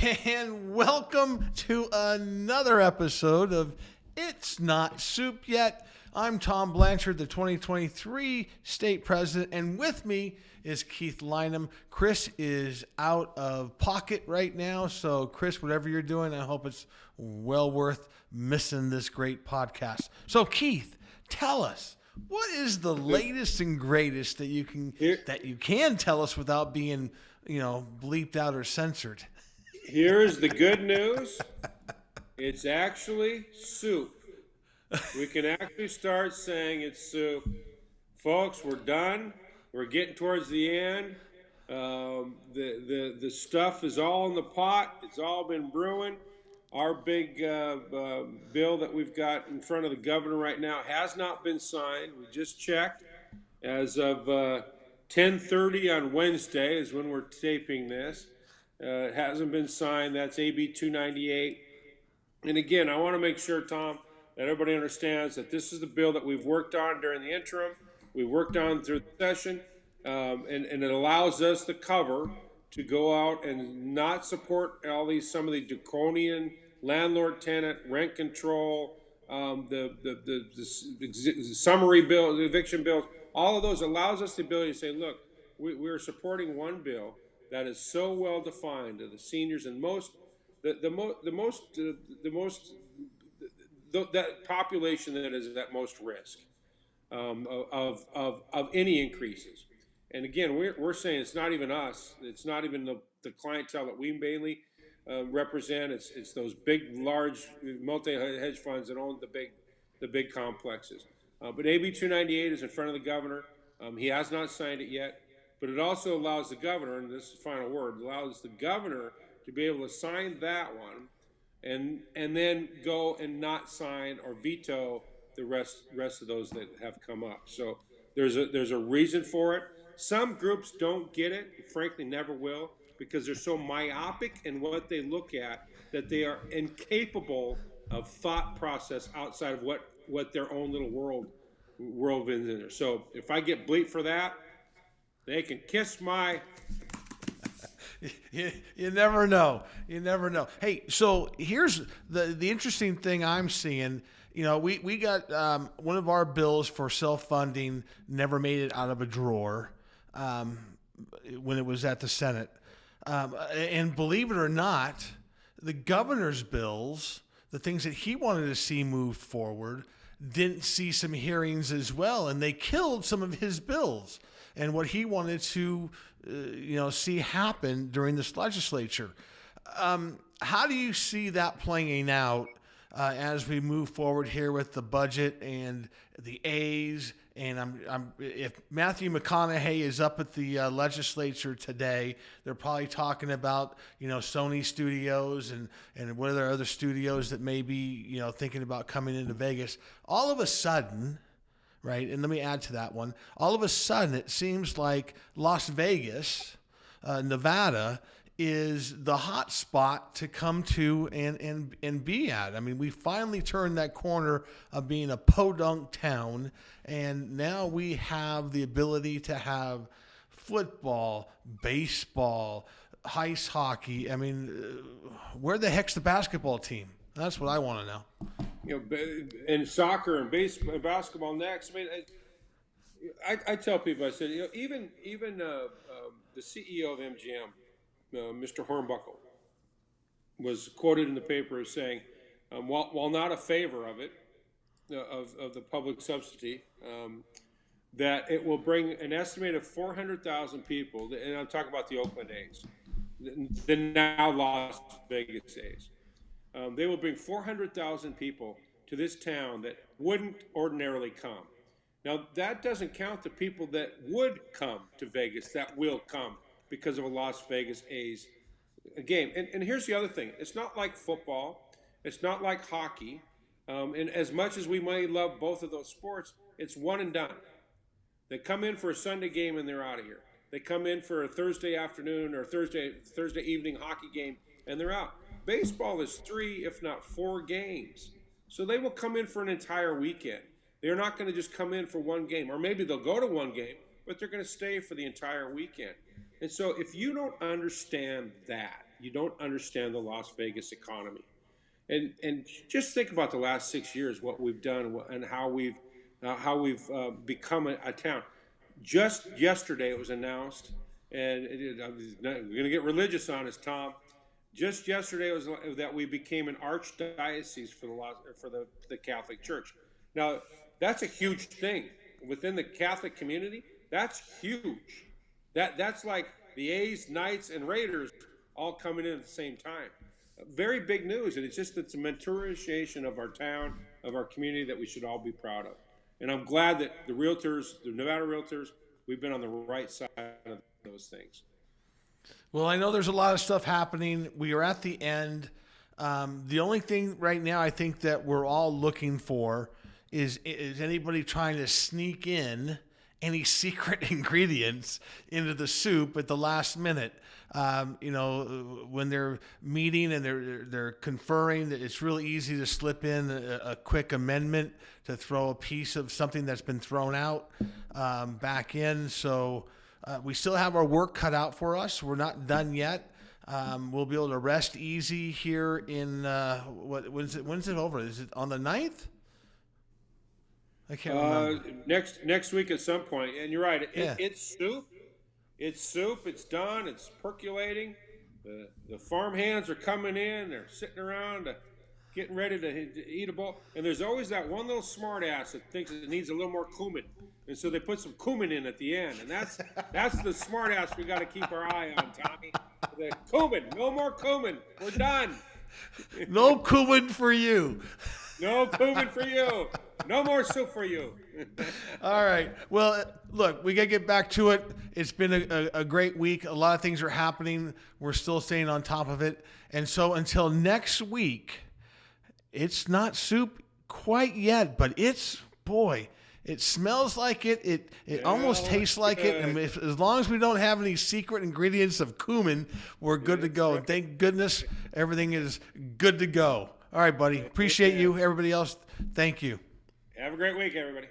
and welcome to another episode of It's Not Soup Yet. I'm Tom Blanchard, the 2023 state president, and with me is Keith Lynam. Chris is out of pocket right now, so Chris, whatever you're doing, I hope it's well worth missing this great podcast. So Keith, tell us, what is the latest and greatest that you can tell us without being, bleeped out or censored? Here's the good news. It's actually soup. We can actually start saying it's soup. Folks, we're done. We're getting towards the end. The stuff is all in the pot. It's all been brewing. Our big bill that we've got in front of the governor right now has not been signed. We just checked. As of 10:30 on Wednesday is when we're taping this. It hasn't been signed. That's AB 298. And again, I want to make sure, Tom, that everybody understands that this is the bill that we've worked on during the interim. We worked on through the session, and it allows us the cover to go out and not support some of the draconian landlord-tenant rent control, the summary bill, the eviction bills. All of those allows us the ability to say, look, we're supporting one bill that is so well defined to the seniors and that population that is at most risk of any increases. And again, we're saying it's not even us. It's not even the clientele that we mainly represent. It's those big, large multi-hedge funds that own the big complexes. But AB 298 is in front of the governor. He has not signed it yet. But it also allows the governor, and this is the final word, allows the governor to be able to sign that one and then go and not sign or veto the rest of those that have come up. So there's a reason for it. Some groups don't get it, and frankly never will, because they're so myopic in what they look at that they are incapable of thought process outside of what their own little world is in there. So if I get bleeped for that, they can kiss my... You never know. You never know. Hey, so here's the interesting thing I'm seeing. We got one of our bills for self-funding never made it out of a drawer when it was at the Senate. And believe it or not, the governor's bills, the things that he wanted to see moved forward, didn't see some hearings as well, and they killed some of his bills and what he wanted to, see happen during this legislature. How do you see that playing out as we move forward here with the budget and the A's? And if Matthew McConaughey is up at the legislature today, they're probably talking about, Sony Studios and what are there other studios that may be, thinking about coming into Vegas. All of a sudden, right, and let me add to that one, all of a sudden it seems like Las Vegas, Nevada, is the hot spot to come to and be at. I mean, we finally turned that corner of being a podunk town, and now we have the ability to have football, baseball, ice hockey. I mean, where the heck's the basketball team? That's what I want to know. And soccer and basketball next. I mean, I tell people, I said, even the CEO of MGM, Mr. Hornbuckle, was quoted in the paper as saying, while not a favor of it, of the public subsidy, that it will bring an estimated 400,000 people, and I'm talking about the Oakland A's, the now Las Vegas A's. They will bring 400,000 people to this town that wouldn't ordinarily come. Now, that doesn't count the people that would come to Vegas, that will come because of a Las Vegas A's game. And here's the other thing. It's not like football. It's not like hockey. And as much as we may love both of those sports, it's one and done. They come in for a Sunday game and they're out of here. They come in for a Thursday afternoon or Thursday evening hockey game and they're out. Baseball is 3, if not 4 games. So they will come in for an entire weekend. They're not going to just come in for one game, or maybe they'll go to one game, but they're going to stay for the entire weekend. And so if you don't understand that, you don't understand the Las Vegas economy. And just think about the last 6 years, what we've done and how we've become a town. Just yesterday, it was announced, and we're going to get religious on us, Tom. Just yesterday was that we became an archdiocese for the Catholic Church. Now, that's a huge thing within the Catholic community. That's huge. That's like the A's, Knights, and Raiders all coming in at the same time. Very big news, and it's a maturation of our town, of our community that we should all be proud of. And I'm glad that the Nevada Realtors, we've been on the right side of those things. Well, I know there's a lot of stuff happening. We are at the end. The only thing right now I think that we're all looking for is anybody trying to sneak in any secret ingredients into the soup at the last minute. When they're meeting and they're conferring, it's really easy to slip in a quick amendment to throw a piece of something that's been thrown out back in. So we still have our work cut out for us. We're not done yet. We'll be able to rest easy here in when's it over? Is it on the 9th? I can't remember. Next week at some point. And you're right. It's soup. It's soup. It's done. It's percolating. The farm hands are coming in. They're sitting around getting ready to eat a bowl. And there's always that one little smart ass that thinks it needs a little more cumin. And so they put some cumin in at the end. And that's the smart ass we got to keep our eye on, Tommy. The cumin. No more cumin. We're done. No cumin for you. No cumin for you. No more soup for you. All right. Well, look, we got to get back to it. It's been a great week. A lot of things are happening. We're still staying on top of it. And so until next week, it's not soup quite yet, but it smells like it. It almost tastes like it. And as long as we don't have any secret ingredients of cumin, we're good to go. And thank goodness everything is good to go. All right, buddy. Appreciate you. Everybody else, thank you. Have a great week, everybody.